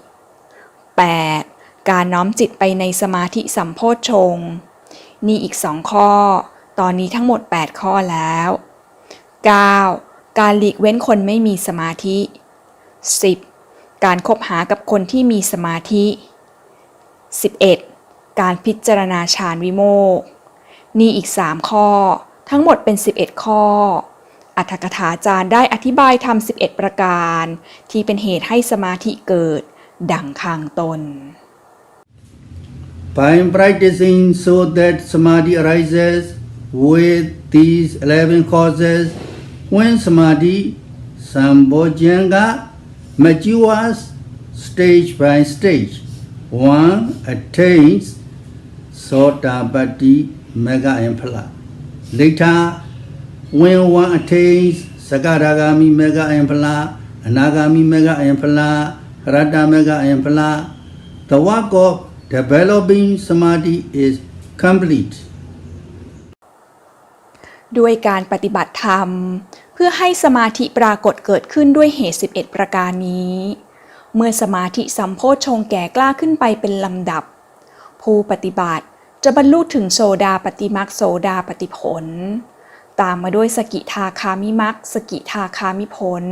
8. การน้อมจิตไปในสมาธิสัมโพชฌงค์นี่อีก2 ข้อตอนนี้ทั้งหมด8 ข้อแล้ว 9. การหลีกเว้นคนไม่มีสมาธิ 10. การคบหากับคนที่มีสมาธิ 11. การพิจารณาฌานวิโมกข์นี่อีก3 ข้อทั้งหมดเป็น11 ข้ออรรถกถาจารย์ได้อธิบายธรรม11 ประการที่เป็นเหตุให้สมาธิเกิดดังข้างต้น
By practicing so that Samadhi arises with these 11 causes, when Samadhi Sambojjhanga matures stage by stage, one attains Sotapatti Mega Amphala. Later, when one attains Sakaragami Mega Amphala, Anagami Mega Amphala, Rata Mega Amphala, the work of developing Samadhi is complete.
ด้วยการปฏิบัติธรรมเพื่อให้สมาธิปรากฏเกิดขึ้นด้วยเหตุ11ประการนี้เมื่อสมาธิสัมโพชฌงค์แก่กล้าขึ้นไปเป็นลำดับผู้ปฏิบัติจะบรรลุถึงโสดาปัตติมรรคโสดาปัตติผลตามมาด้วยสกิทาคามิมรรคสกิทาคามิผล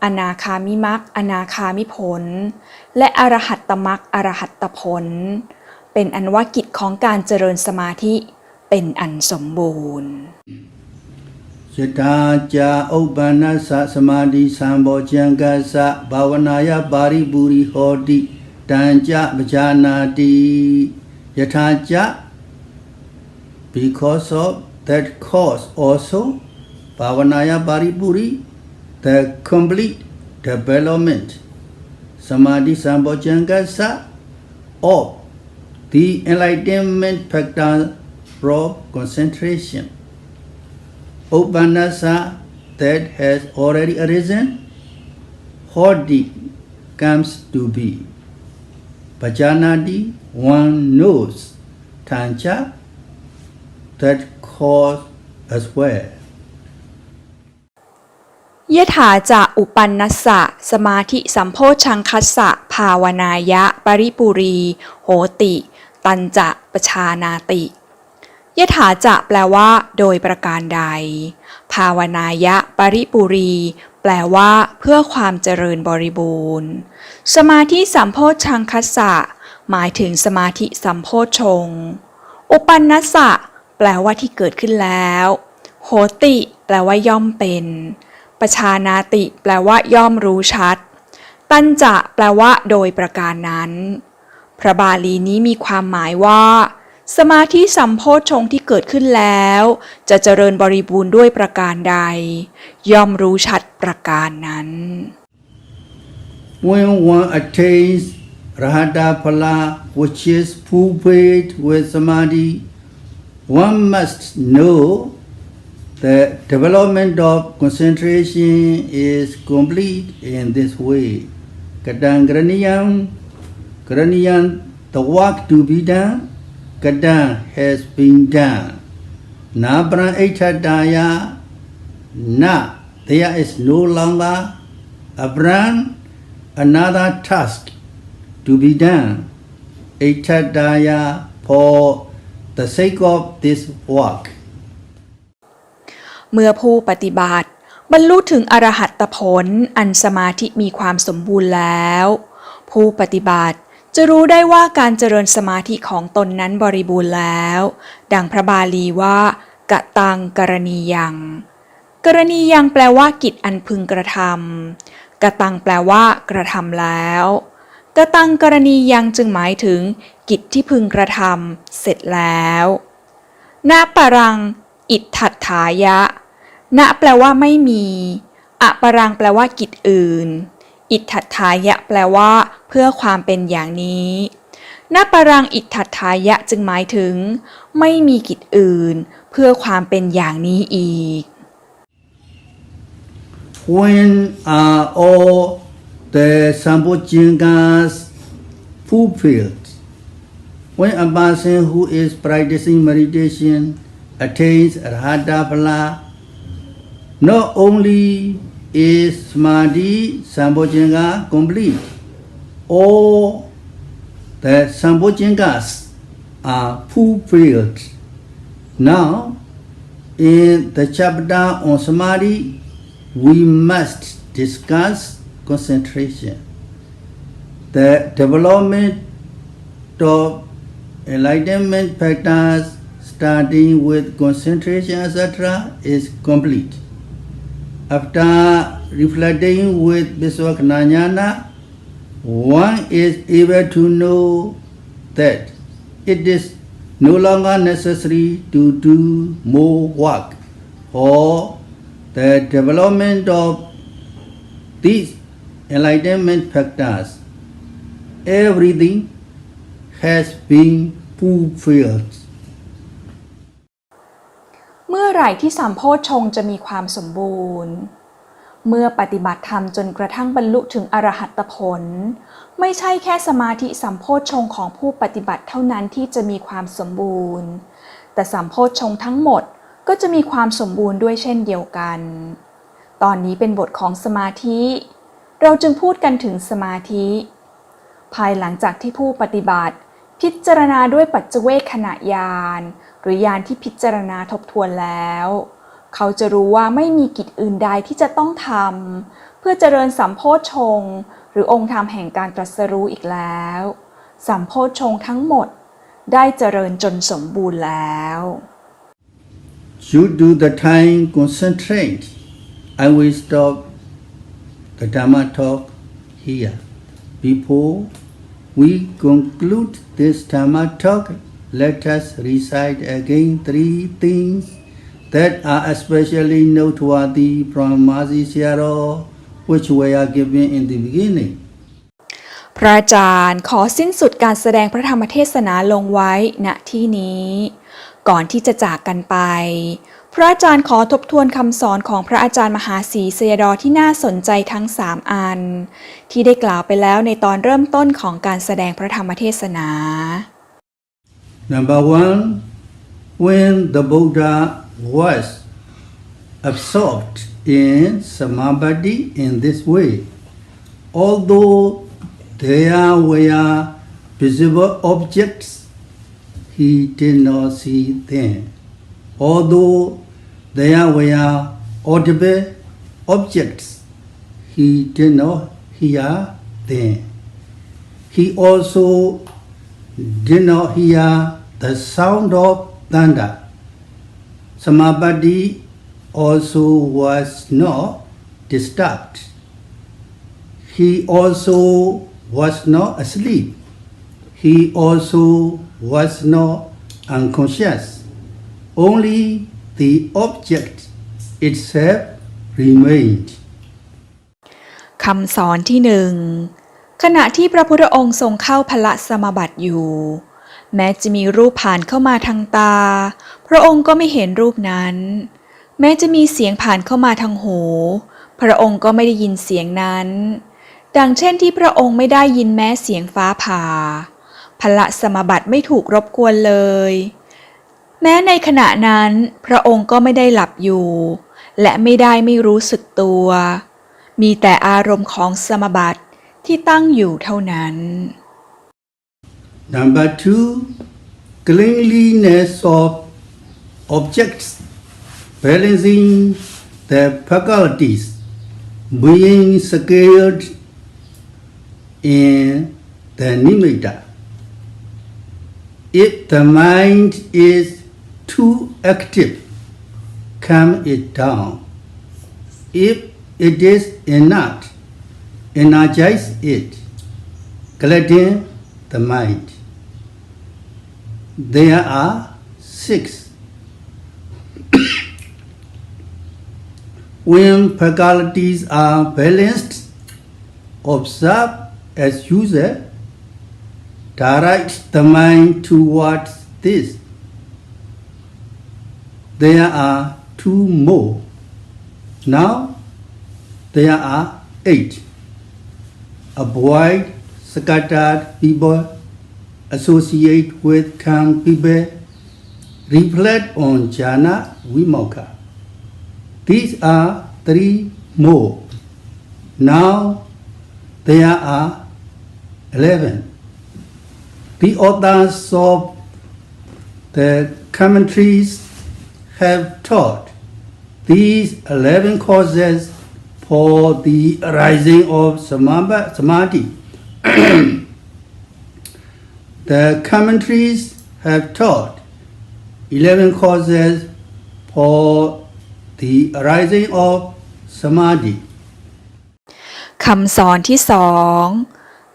อนาคามิมรรคอนาคามิผลและอรหัตตมรรคอรหัตตผลเป็นอันว่ากิจของการเจริญสมาธิเป็นอันสมบูรณ์
ยตาจาอุปปนัสสะสมาธิสัมโพชฌังกัสสะภาวนายะปาริปุริโหติตัญจะปจานาติยถาจะ because of that cause also Pavanaya Paripuri, the complete development Samadhi Sambojjhangasa of the enlightenment factor of concentration. Upanasa that has already arisen, Hoti comes to be. Pajanati, one knows. Tancha, that cause as well.
ยถาจะอุปันนัสสะสมาธิสัมโพชฌังคัสสะภาวนายะปริปุรีโหติตัญจะปชานาติยถาจะแปลว่าโดยประการใดภาวนายะปริปุรีแปลว่าเพื่อความเจริญบริบูรณ์สมาธิสัมโพชฌังคัสสะหมายถึงสมาธิสัมโพชฌงค์อุปันนัสสะแปลว่าที่เกิดขึ้นแล้วโหติแปลว่าย่อมเป็นปชานาติแปลว่าย่อมรู้ชัดตัญจะแปลว่าโดยประการนั้นพระบาลีนี้มีความหมายว่าสมาธิสัมโพชฌงค์ที่เกิดขึ้นแล้วจะเจริญบริบูรณ์ด้วยประการใดย่อมรู้ชัดประการนั้น
When one attains Rahata Phala, which is fulfilled with Samadhi, one must know the development of concentration is complete in this way. Kadang Karaniyam, the work to be done, Kadang has been done. Nabra Eitadaya, na, there is no longer a brand, another task to be done. Eitadaya for the sake of this work.
เมื่อผู้ปฏิบัติบรรลุถึงอรหัตตผลอันสมาธิมีความสมบูรณ์แล้วผู้ปฏิบัติจะรู้ได้ว่าการเจริญสมาธิของตนนั้นบริบูรณ์แล้วดังพระบาลีว่ากะตังกรณียังกรณียังแปลว่ากิจอันพึงกระทำกะตังแปลว่ากระทำแล้วกะตังกรณียังจึงหมายถึงกิจที่พึงกระทำเสร็จแล้วนาปรังอิทธัตถายะณแปลว่าไม่มีอปรังแปลว่ากิจอื่นอิทธัตถายะแปลว่าเพื่อความเป็นอย่างนี้ณปรังอิทธัตถายะจึงหมายถึงไม่มีกิจอื่นเพื่อความเป็นอย่างนี้อีก
When are all the Sambojjhangas fulfilled? When a person who is practicing meditation attains Arhata Phala, not only is Samadhi Sambojjhanga complete, all the Sambojjhangas are fulfilled. Now, in the chapter on Samadhi, we must discuss concentration. The development of enlightenment factors starting with concentration, etc. is complete. After reflecting with Visvakhanayana, one is able to know that it is no longer necessary to do more work for the development of these enlightenment factors. Everything has been fulfilled.
เมื่อไหร่ที่สัมโพชฌงค์จะมีความสมบูรณ์ เมื่อปฏิบัติธรรมจนกระทั่งบรรลุถึงอรหัตผล ไม่ใช่แค่สมาธิสัมโพชฌงค์ของผู้ปฏิบัติเท่านั้นที่จะมีความสมบูรณ์ แต่สัมโพชฌงค์ทั้งหมดก็จะมีความสมบูรณ์ด้วยเช่นเดียวกัน ตอนนี้เป็นบทของสมาธิ เราจึงพูดกันถึงสมาธิ ภายหลังจากที่ผู้ปฏิบัติพิจารณาด้วยปัจเจเวคขณะญาณหรือญาณที่พิจารณาทบทวนแล้วเขาจะรู้ว่าไม่มีกิจอื่นใดที่จะต้องทำเพื่อเจริญสัมโพชฌงค์หรือองค์ธรรมแห่งการตรัสรู้อีกแล้วสัมโพชฌงค์ทั้งหมดได้เจริญจนสมบูรณ์แล้ว
Due to the time constraint, I will stop the Dhamma talk here. Before we conclude this Dhamma talk, let us recite again three things that are especially noteworthy from Mahasi Sayadaw, which were given in the beginning.
พระอาจารย์ขอสิ้นสุดการแสดงพระธรรมเทศนาลงไว้ณที่นี้ ก่อนที่จะจากกันไป พระอาจารย์ขอทบทวนคำสอนของพระอาจารย์มหาศรีสยดที่น่าสนใจทั้ง3อันที่ได้กล่าวไปแล้วในตอนเริ่มต้นของการแสดงพระธรรมเทศนา
Number 1, when the Buddha was absorbed in Samādhi in this way, although there were visible objects, he did not see them. Although there were audible objects, he did not hear them. He also did not hear the sound of thunder. Samādhi also was not disturbed. He also was not asleep. He also was not unconscious. Only the object itself remained.
คำสอนที่หนึ่งขณะที่พระพุทธองค์ทรงเข้าพละสมาบัติอยู่ แม้จะมีรูปผ่านเข้ามาทางตา พระองค์ก็ไม่เห็นรูปนั้น แม้จะมีเสียงผ่านเข้ามาทางหู พระองค์ก็ไม่ได้ยินเสียงนั้น ดังเช่นที่พระองค์ไม่ได้ยินแม้เสียงฟ้าผ่าพละสมาบัติไม่ถูกรบกวนเลย แม้ในขณะนั้นพระองค์ก็ไม่ได้หลับอยู่ และไม่ได้ไม่รู้สึกตัว มีแต่อารมณ์ของสมาบัติที่ตั้งอยู่เท่านั้น
Number 2, cleanliness of objects, balancing the faculties, being skilled in the nimitta. If the mind is too active, calm it down. If it is inert, energize it, gladden the mind. There are 6. When faculties are balanced, observe as usual, direct the mind towards this. There are 2 more. Now there are 8. Avoid scattered people, associate with calm people, reflect on jhana vimukha. These are 3 more. Now there are 11. The authors of the commentaries have taught these 11 causes for the arising of Samādhi. The commentaries have taught 11 causes for the arising of Samādhi.
คำสอนที่สอง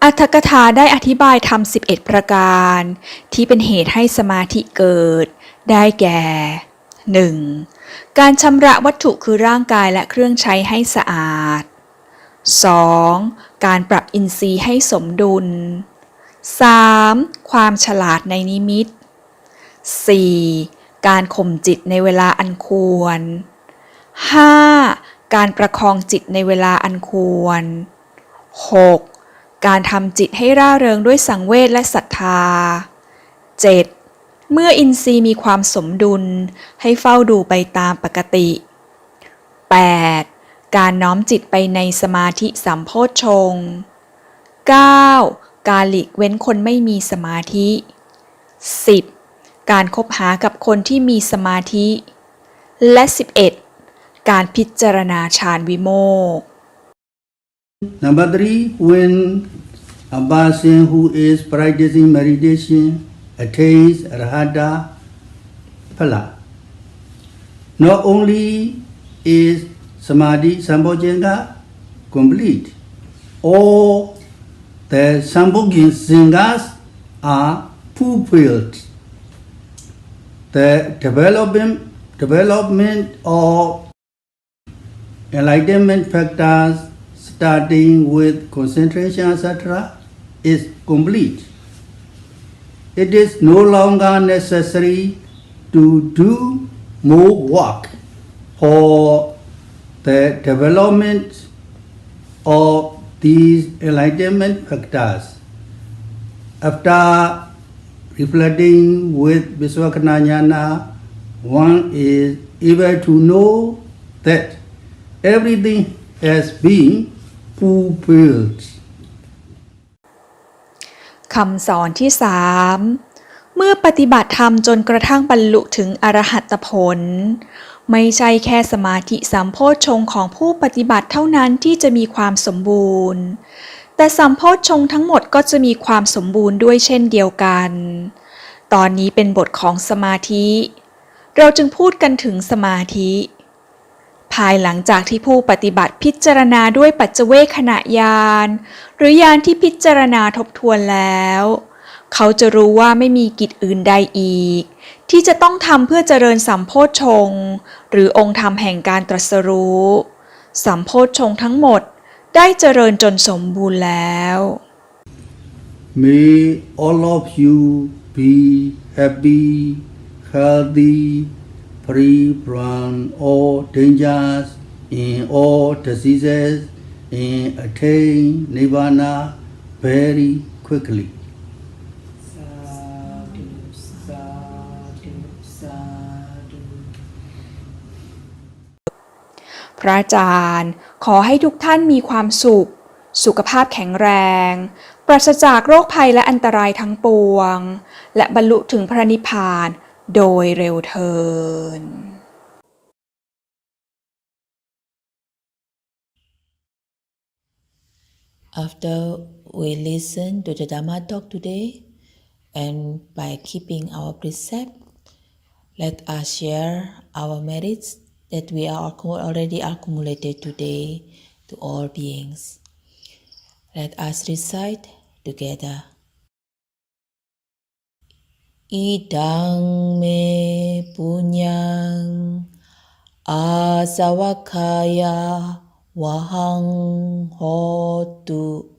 อรรถกถาได้อธิบายธรรม11 ประการที่เป็นเหตุให้สมาธิเกิดได้แก่ 1. การชำระวัตถุคือร่างกายและเครื่องใช้ให้สะอาด 2. การปรับอินทรีย์ให้สมดุล 3. ความฉลาดในนิมิต 4. การข่มจิตในเวลาอันควร 5. การประคองจิตในเวลาอันควร 6. การทำจิตให้ร่าเริงด้วยสังเวชและศรัทธา 7. เมื่ออินทรีย์มีความสมดุลให้เฝ้าดูไปตามปกติ 8. การน้อมจิตไปในสมาธิสัมโพชฌงค์ 9. การหลีกเว้นคนไม่มีสมาธิ 10. การคบหากับคนที่มีสมาธิ และ 11. การพิจารณาฌานวิโมกข์
Number 3, when a person who is practicing meditation attains Arhata Phala, not only is Samadhi Sambhojjhanga complete, all the Sambhojjhangas are fulfilled. The development of enlightenment factors starting with concentration, etc., is complete. It is no longer necessary to do more work for the development of these enlightenment factors. After reflecting with Vishwakhanayana, one is able to know that everything has been fulfilled.
คำสอนที่ 3 เมื่อปฏิบัติธรรมจนกระทั่งบรรลุถึงอรหัตผล ไม่ใช่แค่สมาธิสัมโพชฌงค์ของผู้ปฏิบัติเท่านั้นที่จะมีความสมบูรณ์ แต่สัมโพชฌงค์ทั้งหมดก็จะมีความสมบูรณ์ด้วยเช่นเดียวกัน ตอนนี้เป็นบทของสมาธิ เราจึงพูดกันถึงสมาธิ ภายหลังจากที่ผู้ปฏิบัติพิจารณาด้วยปัจเจเวคขณะญาณหรือญาณที่พิจารณาทบทวนแล้ว เขาจะรู้ว่าไม่มีกิจอื่นใดอีกที่จะต้องทำเพื่อเจริญสัมโพชฌงค์หรือองค์ธรรมแห่งการตรัสรู้สัมโพชฌงค์ทั้งหมดได้เจริญจนสมบูรณ์แล้ว
May all of you be happy, healthy, free from all dangers, in all diseases, and attain Nibbana very quickly.
Sadhu, sadhu, sadhu.
พระอาจารย์ขอให้ทุกท่านมีความสุขสุขภาพแข็งแรงปราศจากโรคภัยและอันตรายทั้งปวงและบรรลุถึงพระนิพพานโดยเร็วเทอญ
After we listen to the Dhamma talk today, and by keeping our precept, let us share our merits that we are already accumulated today to all beings. Let us recite together. Idang me punyang asavakaya wahang hotu.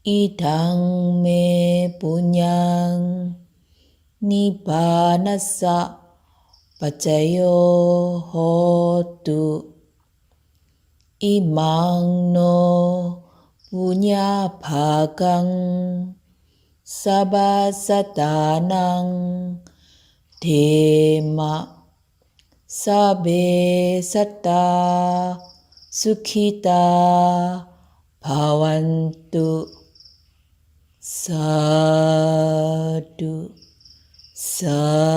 Idang me punyang nibbanasa pacayo hotu. Imang no punya bhagang sabasatanang dhema sabe satta sukhita bhavantu sadhu sadhu